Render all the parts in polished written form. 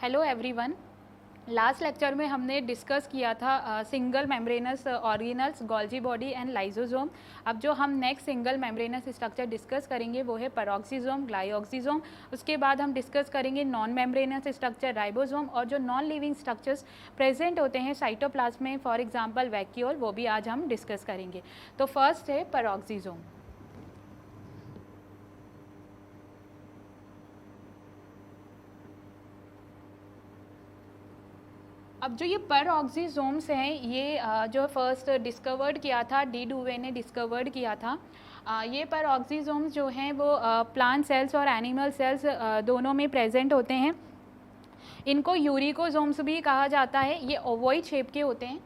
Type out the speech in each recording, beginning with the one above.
Hello everyone. Last lecture में हमने discuss किया था single membranes organelles, Golgi body and lysosome. अब जो हम next single membranous structure discuss करेंगे वो है पेरोक्सिसोम, ग्लाइऑक्सिसोम। उसके बाद हम डिस्कस करेंगे नॉन मेम्ब्रेनस स्ट्रक्चर राइबोसोम, और जो नॉन लिविंग स्ट्रक्चर्स प्रेजेंट होते हैं साइटोप्लाज्म में, फॉर एग्जांपल वैक्यूल, वो भी आज हम डिस्कस करेंगे। तो फर्स्ट है पेरोक्सिसोम। अब जो ये पेरोक्सिसोम्स हैं, ये जो फर्स्ट डिस्कवर्ड किया था, डी डुवे ने डिस्कवर्ड किया था। ये पेरोक्सिसोम्स जो हैं वो प्लांट सेल्स और एनिमल सेल्स दोनों में प्रेजेंट होते हैं। इनको यूरिकोसोम्स भी कहा जाता है। ये ओवॉइड शेप के होते हैं।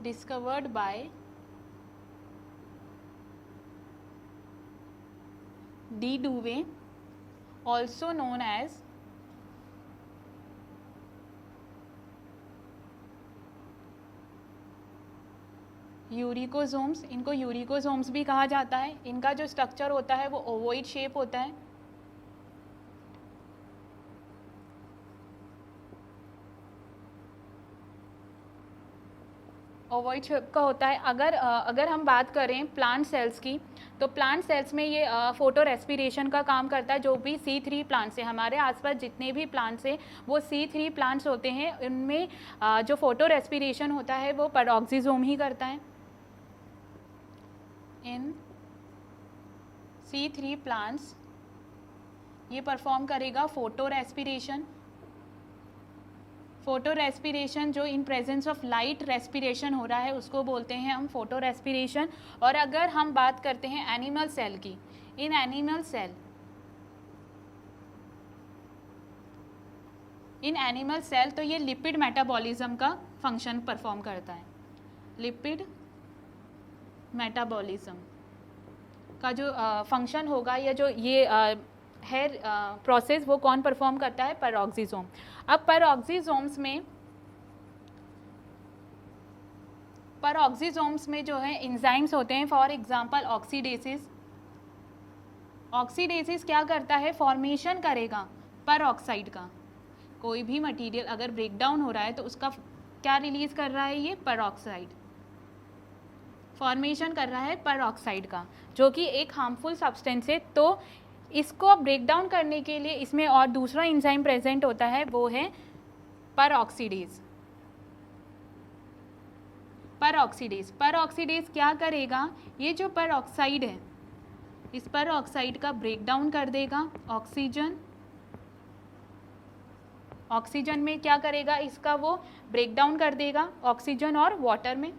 Discovered by de Duve, also known as uricosomes. इनको यूरिकोसोम्स भी कहा जाता है। इनका जो स्ट्रक्चर होता है वो ओवॉइड शेप होता है। ओवॉइड शेप का होता है। अगर हम बात करें प्लांट सेल्स की, तो प्लांट सेल्स में ये फोटो रेस्पिरेशन का काम करता है। जो भी C3 प्लांट्स हैं, हमारे आसपास जितने भी प्लांट्स हैं वो C3 प्लांट्स होते हैं। उनमें जो फोटो रेस्पिरेशन होता है वो पेरोक्सिसोम ही करता है। इन C3 प्लांट्स ये परफॉर्म करेगा फोटो रेस्पिरेशन। फोटो रेस्पिरेशन जो in presence of light respiration हो रहा है उसको बोलते हैं हम फोटो रेस्पिरेशन। और अगर हम बात करते हैं एनिमल सेल की, इन एनिमल सेल तो ये लिपिड मेटाबॉलिज्म का फंक्शन परफॉर्म करता है। लिपिड मेटाबॉलिज्म का जो फंक्शन होगा, या जो ये है प्रोसेस, वो कौन परफॉर्म करता है? पेरोक्सिसोम। अब पेरोक्सिसोम्स में जो है एंजाइम्स होते हैं। For example ऑक्सीडेसिस। ऑक्सीडेसिस क्या करता है? फॉर्मेशन करेगा पेरोक्साइड का। कोई भी मटेरियल अगर ब्रेक डाउन हो रहा है तो उसका क्या रिलीज कर रहा है? ये पेरोक्साइड फॉर्मेशन कर रहा है पेरोक्साइड का, जो कि एक हार्मफुल सब्सटेंस है। तो इसको ब्रेक डाउन करने के लिए इसमें और दूसरा एंजाइम प्रेजेंट होता है, वो है पेरोक्सीडेज। पेरोक्सीडेज क्या करेगा? ये जो पेरोक्साइड है, इस पेरोक्साइड का ब्रेक डाउन कर देगा। ऑक्सीजन में क्या करेगा? इसका वो ब्रेक डाउन कर देगा ऑक्सीजन और वाटर में।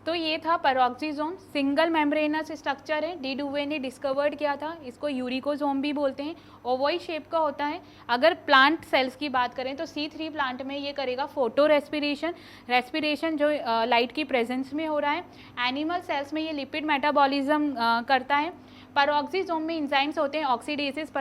तो ये था पेरोक्सिसोम। सिंगल मेम्ब्रेनस स्ट्रक्चर है, डी डुवे ने डिस्कवर्ड किया था। इसको यूरिकोसोम भी बोलते हैं। ओवॉइड शेप का होता है। अगर प्लांट सेल्स की बात करें तो C3 प्लांट में ये करेगा फोटो रेस्पिरेशन जो लाइट की प्रेजेंस में हो रहा है। एनिमल सेल्स में ये लिपिड मेटाबॉलिज्म करता है। पेरोक्सिसोम में एंजाइम्स होते हैं ऑक्सीडेसिस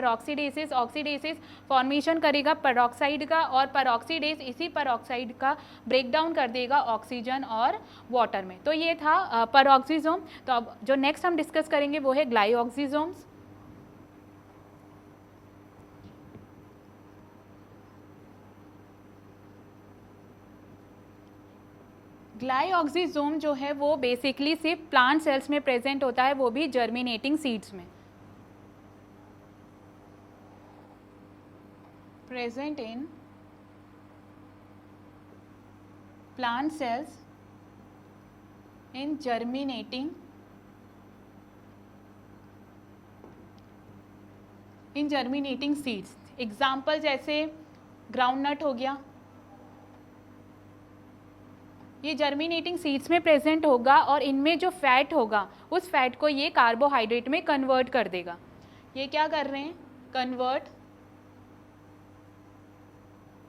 फॉर्मेशन करेगा पेरोक्साइड का, और पेरोक्सीडेज इसी पेरोक्साइड का ब्रेक डाउन कर देगा ऑक्सीजन और वाटर में। तो ये था पेरोक्सिसोम। तो अब जो नेक्स्ट हम डिस्कस करेंगे वो है ग्लाइऑक्सिसोम्स। ग्लाइऑक्सिसोम जो है वो बेसिकली सिर्फ प्लांट सेल्स में प्रेजेंट होता है, वो भी जर्मिनेटिंग सीड्स में। Present in plant sales in germinating seeds. Example जैसे ग्राउंडनट हो गया, ये जर्मिनेटिंग सीड्स में प्रेजेंट होगा, और इनमें जो फैट होगा उस फैट को ये कार्बोहाइड्रेट में कन्वर्ट कर देगा। ये क्या कर रहे हैं? Convert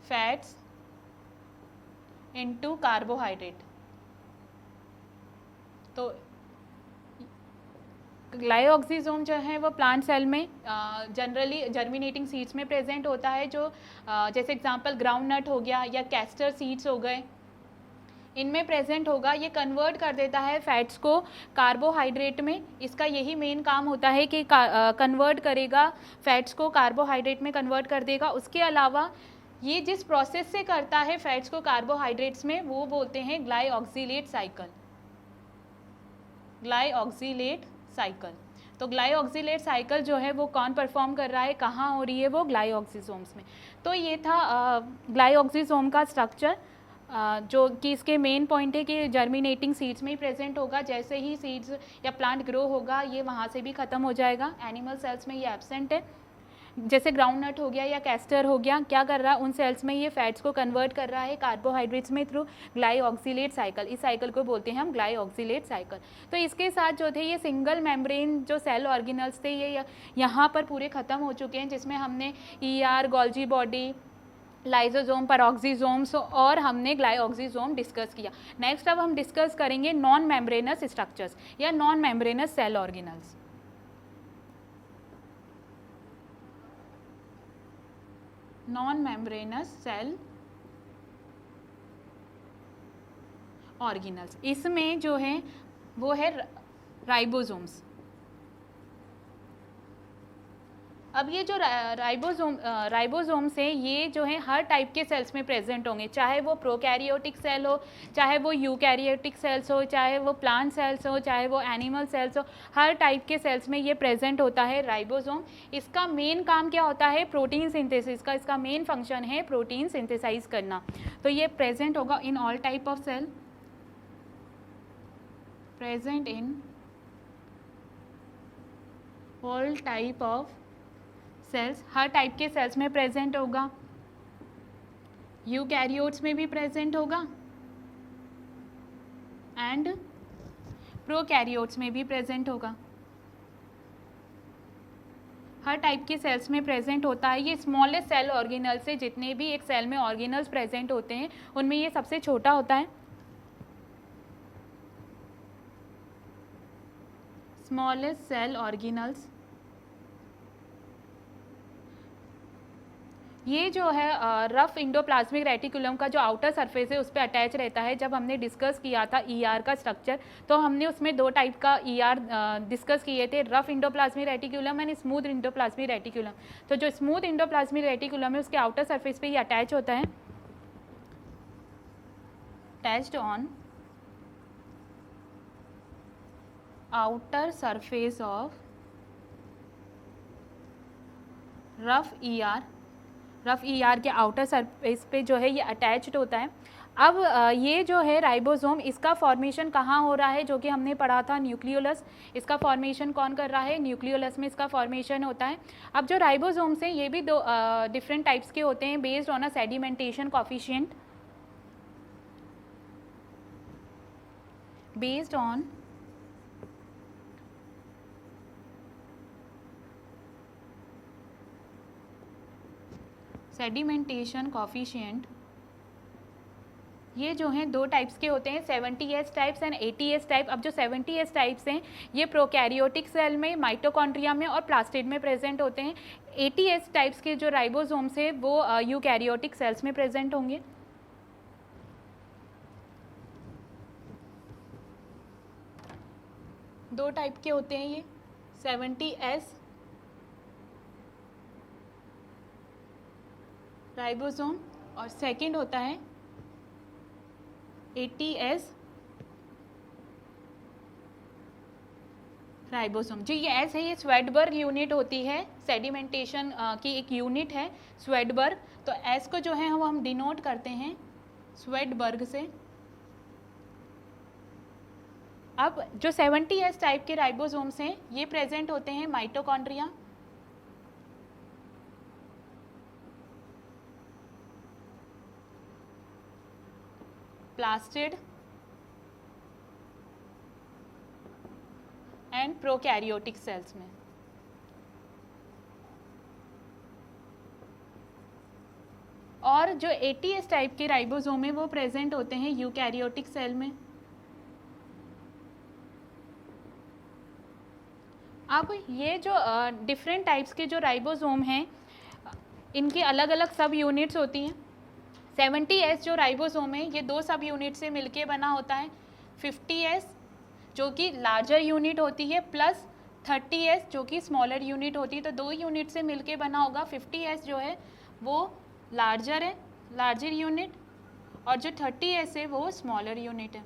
fats into carbohydrate. तो ग्लाइऑक्सिसोम जो है वो प्लांट सेल में जनरली जर्मिनेटिंग सीड्स में प्रेजेंट होता है। जो जैसे एग्जांपल ग्राउंडनट हो गया या कैस्टर सीड्स हो गए, इनमें प्रेजेंट होगा। ये कन्वर्ट कर देता है फैट्स को कार्बोहाइड्रेट में, इसका यही मेन काम होता है कि कन्वर्ट करेगा फैट्स को, कार्बोहाइड्रेट में कन्वर्ट कर देगा। उसके अलावा ये जिस प्रोसेस से करता है फैट्स को कार्बोहाइड्रेट्स में, वो बोलते हैं ग्लाइऑक्सिलेट साइकिल। Glyoxylate cycle. तो ग्लाइऑक्सिलेट साइकिल जो है वो कौन परफॉर्म कर रहा है, कहाँ हो रही है, वो ग्लाइऑक्सिसोम्स में। तो ये था ग्लाइऑक्सिसोम का स्ट्रक्चर, जो कि इसके मेन पॉइंट है कि जर्मिनेटिंग सीड्स में ही प्रेजेंट होगा। जैसे ही सीड्स या प्लांट ग्रो होगा ये वहाँ से भी ख़त्म हो जाएगा। एनिमल सेल्स में ये एब्सेंट है। जैसे ग्राउंड नट हो गया या कैस्टर हो गया, क्या कर रहा है, उन सेल्स में ये फैट्स को कन्वर्ट कर रहा है कार्बोहाइड्रेट्स में थ्रू ग्लाइऑक्सिलेट साइकिल। इस साइकिल को बोलते हैं हम ग्लाइऑक्सिलेट साइकिल। तो इसके साथ जो थे ये सिंगल मेम्ब्रेन जो सेल ऑर्गेनल्स थे ये यहाँ पर पूरे ख़त्म हो चुके हैं, जिसमें हमने ER, गोल्जी बॉडी, लाइजोसोम, पैरोक्सिसोम्स और हमने ग्लाइऑक्सिसोम डिस्कस किया। नेक्स्ट अब हम डिस्कस करेंगे नॉन मेम्ब्रेनस स्ट्रक्चर्स या non membranous cell organelles. Non membranous cell organelles, इसमें जो है वो है राइबोसोम्स। अब ये जो राइबोसोम्स है ये जो है हर टाइप के सेल्स में प्रेजेंट होंगे, चाहे वो प्रोकैरियोटिक सेल हो, चाहे वो यूकैरियोटिक सेल्स हो, चाहे वो प्लांट सेल्स हो, चाहे वो एनिमल सेल्स हो, हर टाइप के सेल्स में ये प्रेजेंट होता है राइबोसोम। इसका मेन काम क्या होता है, प्रोटीन सिंथेसिस का। इसका मेन फंक्शन है प्रोटीन सिंथेसाइज करना। तो ये प्रेजेंट होगा in all type of cell, present in all type of cells, हर टाइप के सेल्स में प्रेजेंट होगा। यूकैरियोट्स में भी प्रेजेंट होगा एंड प्रोकैरियोट्स में भी प्रेजेंट होगा। हर टाइप के सेल्स में प्रेजेंट होता है। ये स्मॉलेस्ट सेल ऑर्गेनल से, जितने भी एक सेल में ऑर्गेनल्स प्रेजेंट होते हैं उनमें ये सबसे छोटा होता है, स्मॉलेस्ट सेल ऑर्गेनल्स। ये जो है रफ इंडोप्लाज्मिक रेटिकुलम का जो आउटर सरफेस है उस पर अटैच रहता है। जब हमने डिस्कस किया था ER का स्ट्रक्चर, तो हमने उसमें दो टाइप का ER डिस्कस किए थे, rough endoplasmic reticulum and smooth endoplasmic reticulum. तो जो स्मूथ इंडोप्लाज्मिक रेटिकुलम है उसके आउटर सरफेस पे ये अटैच होता है, attached on outer surface of rough ER। Rough ER के आउटर सरफेस पे जो है ये अटैच्ड होता है। अब ये जो है राइबोसोम, इसका फॉर्मेशन कहाँ हो रहा है, जो कि हमने पढ़ा था न्यूक्लियोलस। इसका फॉर्मेशन कौन कर रहा है, न्यूक्लियोलस में इसका फॉर्मेशन होता है। अब जो राइबोसोम्स हैं ये भी दो डिफरेंट टाइप्स के होते हैं, based on a sedimentation coefficient, based on sedimentation coefficient. ये जो हैं दो टाइप्स के होते हैं, 70S types and 80S type. अब जो 70S टाइप्स हैं ये प्रोकैरियोटिक सेल में, माइटोकॉन्ड्रिया में और प्लास्टिड में प्रेजेंट होते हैं। 80S टाइप्स के जो राइबोसोम्स है वो यूकैरियोटिक सेल्स में प्रेजेंट होंगे। दो टाइप के होते हैं ये, 70S राइबोसोम और सेकंड होता है 80S राइबोसोम। जो ये एस है ये स्वेडबर्ग यूनिट होती है, सेडिमेंटेशन की एक यूनिट है स्वेडबर्ग। तो एस को जो है हम डिनोट करते हैं स्वेडबर्ग से। अब जो 70S टाइप के राइबोसोम्स हैं ये प्रेजेंट होते हैं mitochondria, plastid and prokaryotic cells में। और जो 80S टाइप के राइबोसोम है वो प्रेजेंट होते हैं यूकैरियोटिक सेल में। अब ये जो डिफरेंट टाइप्स के जो राइबोसोम हैं इनकी अलग अलग सब यूनिट्स होती हैं। 70S जो राइबोसोम है ये 2 सब यूनिट से मिलके बना होता है, 50S जो कि लार्जर यूनिट होती है प्लस 30S जो कि स्मॉलर यूनिट होती है। तो 2 यूनिट से मिलके बना होगा। 50S जो है वो लार्जर है, लार्जर यूनिट, और जो 30S है वो स्मॉलर यूनिट है।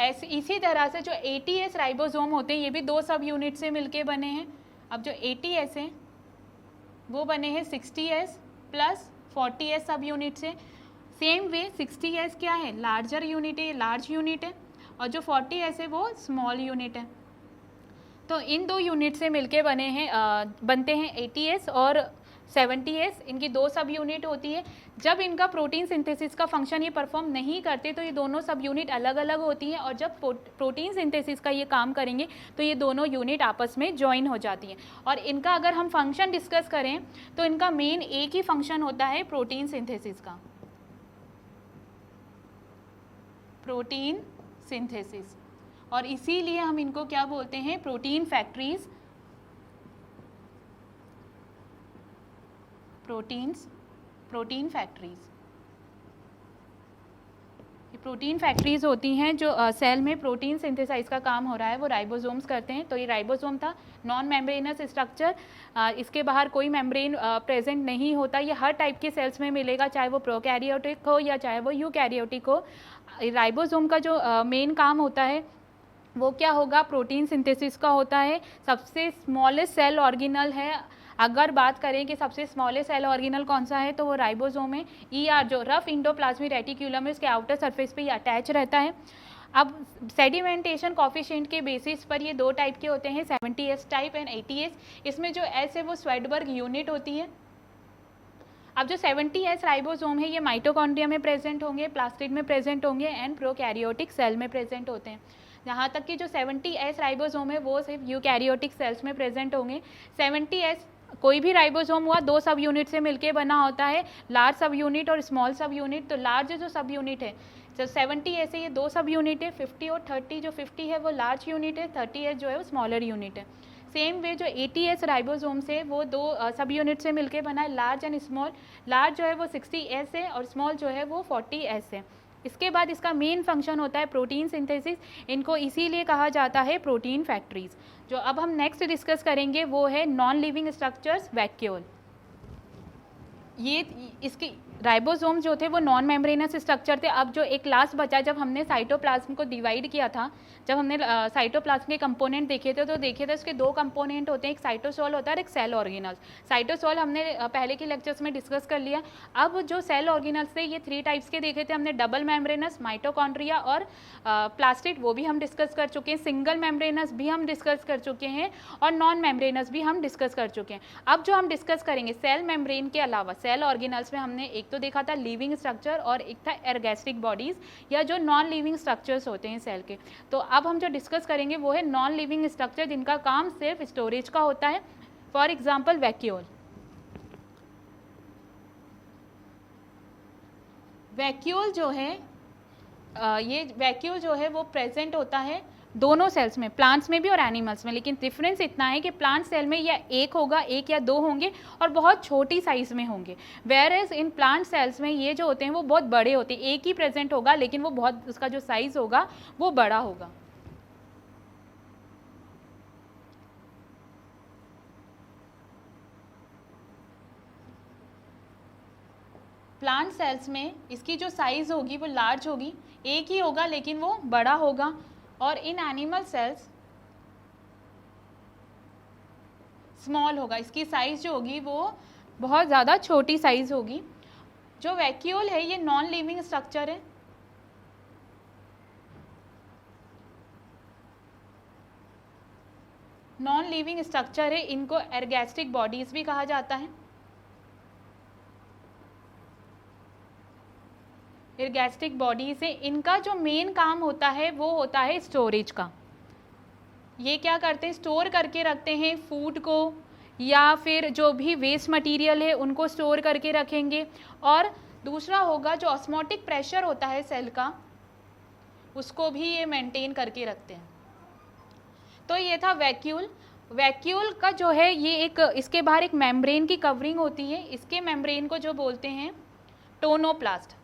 ऐसे इसी तरह से जो 80S राइबोसोम होते हैं ये भी 2 सब यूनिट से मिलके बने हैं। अब जो 80S है वो बने हैं 60S प्लस 40S सब यूनिट से। सेम वे 60S क्या है, लार्जर यूनिट है, लार्ज यूनिट है, और जो 40S है वो स्मॉल यूनिट है। तो इन 2 यूनिट से मिलके बनते हैं 80S और 70S। इनकी 2 सब यूनिट होती है। जब इनका प्रोटीन सिंथेसिस का फंक्शन ये परफॉर्म नहीं करते तो ये दोनों सब यूनिट अलग अलग होती हैं, और जब प्रोटीन सिंथेसिस का ये काम करेंगे तो ये दोनों यूनिट आपस में ज्वाइन हो जाती हैं। और इनका अगर हम फंक्शन डिस्कस करें तो इनका मेन एक ही फंक्शन होता है प्रोटीन सिंथेसिस का, प्रोटीन सिंथेसिस, और इसीलिए हम इनको क्या बोलते हैं, प्रोटीन फैक्ट्रीज, प्रोटीन फैक्ट्रीज। ये प्रोटीन फैक्ट्रीज होती हैं जो सेल में प्रोटीन सिंथेसाइज का काम हो रहा है वो राइबोसोम्स करते हैं। तो ये राइबोसोम था, नॉन मेम्ब्रेनस स्ट्रक्चर, इसके बाहर कोई मेम्ब्रेन प्रेजेंट नहीं होता। ये हर टाइप के सेल्स में मिलेगा, चाहे वो प्रोकैरियोटिक हो या चाहे वो यूकैरियोटिक हो। राइबोसोम का जो मेन काम होता है वो क्या होगा, प्रोटीन सिंथेसिस का होता है। सबसे स्मॉलेस्ट सेल ऑर्गेनल है, अगर बात करें कि सबसे स्मॉलेस्ट सेल ऑर्गेनल कौन सा है तो वो राइबोसोम है। ER जो रफ इंडोप्लाज्मिक रेटिक्यूलम है उसके आउटर सरफेस पे ये अटैच रहता है। अब सेडिमेंटेशन कॉफिशिएंट के बेसिस पर ये 2 टाइप के होते हैं, 70S टाइप एंड 80S। इसमें जो S है वो स्वेडबर्ग यूनिट होती है। अब जो 70S राइबोसोम है ये माइटोकॉन्ड्रिया में प्रेजेंट होंगे, प्लास्टिड में प्रेजेंट होंगे एंड प्रोकैरियोटिक सेल में प्रेजेंट होते हैं। जहाँ तक कि जो 70S राइबोसोम है वो सिर्फ यूकैरियोटिक सेल्स में प्रेजेंट होंगे। 70S कोई भी राइबोसोम हुआ 2 सब यूनिट से मिलके बना होता है, लार्ज सब यूनिट और स्मॉल सब यूनिट। तो लार्ज जो सब यूनिट है, जब 70S है ये 2 सब यूनिट है, 50 और 30। जो 50 है वो लार्ज यूनिट है, 30S जो है वो स्मॉलर यूनिट है। सेम वे जो 80S राइबोसोम से वो 2 सब यूनिट से मिलके बना है, लार्ज एंड स्मॉल। लार्ज जो है वो 60S है और स्मॉल जो है वो 40S है। इसके बाद इसका मेन फंक्शन होता है प्रोटीन सिंथेसिस। इनको इसीलिए कहा जाता है प्रोटीन फैक्ट्रीज। जो अब हम नेक्स्ट डिस्कस करेंगे वो है नॉन लिविंग स्ट्रक्चर्स, वैक्यूल। ये इसकी राइबोसोम जो थे वो नॉन मेम्ब्रेनस स्ट्रक्चर थे। अब जो एक लास्ट बचा, जब हमने साइटोप्लाज्म को डिवाइड किया था, जब हमने साइटोप्लाज्म के कंपोनेंट देखे थे तो देखे थे उसके 2 कंपोनेंट होते हैं, एक साइटोसोल होता है और एक सेल ऑर्गेनल्स। साइटोसोल हमने पहले के लेक्चर्स में डिस्कस कर लिया। अब जो सेल ऑर्गेनल्स थे ये 3 टाइप्स के देखे थे हमने, डबल मेम्ब्रेनस, माइटोकॉन्ड्रिया और प्लास्टिड, वो भी हम डिस्कस कर चुके हैं। सिंगल मेम्ब्रेनस भी हम डिस्कस कर चुके हैं और नॉन मेम्ब्रेनस भी हम डिस्कस कर चुके हैं। अब जो हम डिस्कस करेंगे सेल मेम्ब्रेन के अलावा सेल ऑर्गेनल्स में हमने एक तो देखा था लिविंग स्ट्रक्चर और एक था एर्गैस्ट्रिक बॉडीज या जो नॉन लिविंग स्ट्रक्चर्स होते हैं सेल के। तो अब हम जो डिस्कस करेंगे वो है नॉन लिविंग स्ट्रक्चर जिनका काम सिर्फ स्टोरेज का होता है। For example vacuole. वैक्यूल जो है ये वैक्यूल जो है वो प्रेजेंट होता है दोनों सेल्स में, प्लांट्स में भी और एनिमल्स में। लेकिन डिफरेंस इतना है कि प्लांट सेल में या एक होगा, एक या 2 होंगे और बहुत छोटी साइज में होंगे, whereas in plant cells में ये जो होते हैं वो बहुत बड़े होते हैं। एक ही प्रेजेंट होगा लेकिन वो बहुत, उसका जो साइज होगा वो बड़ा होगा। प्लांट सेल्स में इसकी जो साइज होगी वो लार्ज होगी, एक ही होगा लेकिन वो बड़ा होगा। और इन एनिमल सेल्स स्मॉल होगा, इसकी साइज जो होगी वो बहुत ज़्यादा छोटी साइज होगी। जो वैक्यूल है ये नॉन लिविंग स्ट्रक्चर है। नॉन लिविंग स्ट्रक्चर है, इनको एर्गैस्ट्रिक बॉडीज भी कहा जाता है। एर्गैस्ट्रिक बॉडीज है, इनका जो मेन काम होता है वो होता है स्टोरेज का। ये क्या करते हैं, स्टोर करके रखते हैं फूड को या फिर जो भी वेस्ट मटेरियल है उनको स्टोर करके रखेंगे। और दूसरा होगा जो ऑस्मोटिक प्रेशर होता है सेल का, उसको भी ये मेंटेन करके रखते हैं। तो ये था वैक्यूल। वैक्यूल का जो है ये एक, इसके बाहर एक मेम्ब्रेन की कवरिंग होती है, इसके मेम्ब्रेन को जो बोलते हैं टोनोप्लास्ट।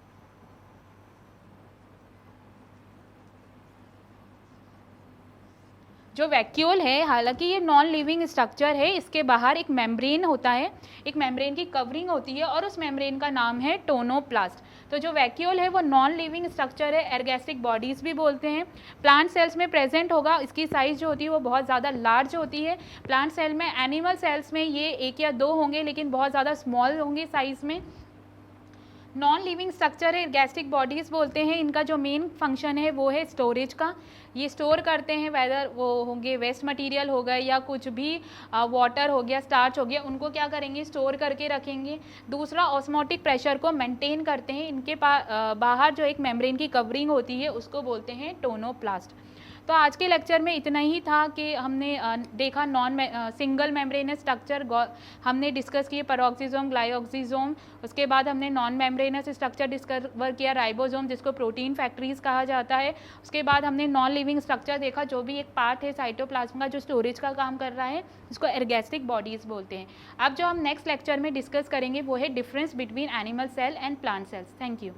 जो वैक्यूल है, हालांकि ये नॉन लिविंग स्ट्रक्चर है, इसके बाहर एक मेम्ब्रेन होता है, एक मेम्ब्रेन की कवरिंग होती है और उस मेम्ब्रेन का नाम है टोनोप्लास्ट। तो जो वैक्यूल है वो नॉन लिविंग स्ट्रक्चर है, एर्गेस्टिक बॉडीज़ भी बोलते हैं। प्लांट सेल्स में प्रेजेंट होगा, इसकी साइज़ जो होती है वो बहुत ज़्यादा लार्ज होती है। प्लांट सेल में, एनिमल सेल्स में ये 1 या 2 होंगे, लेकिन बहुत ज़्यादा स्मॉल होंगे साइज़ में। नॉन लिविंग स्ट्रक्चर है, गैस्ट्रिक बॉडीज़ बोलते हैं। इनका जो मेन फंक्शन है वो है स्टोरेज का। ये स्टोर करते हैं, वेदर वो होंगे वेस्ट मटेरियल हो गए या कुछ भी वाटर हो गया, स्टार्च हो गया, उनको क्या करेंगे, स्टोर करके रखेंगे। दूसरा, ऑस्मोटिक प्रेशर को मेंटेन करते हैं। इनके बाहर जो एक मेम्ब्रेन की कवरिंग होती है उसको बोलते हैं टोनोप्लास्ट। तो आज के लेक्चर में इतना ही था कि हमने देखा सिंगल मेम्ब्रेनस स्ट्रक्चर, हमने डिस्कस किए पेरोक्सिसोम, ग्लाइकोसिसोम। उसके बाद हमने नॉन मेम्ब्रेनस स्ट्रक्चर डिस्कवर किया, राइबोसोम, जिसको प्रोटीन फैक्ट्रीज कहा जाता है। उसके बाद हमने नॉन लिविंग स्ट्रक्चर देखा, जो भी एक पार्ट है साइटोप्लाज्म का जो स्टोरेज का काम कर रहा है, जिसको एर्गेस्टिक बॉडीज़ बोलते हैं। अब जो हम नेक्स्ट लेक्चर में डिस्कस करेंगे वो है difference between animal cell and plant cells. Thank you.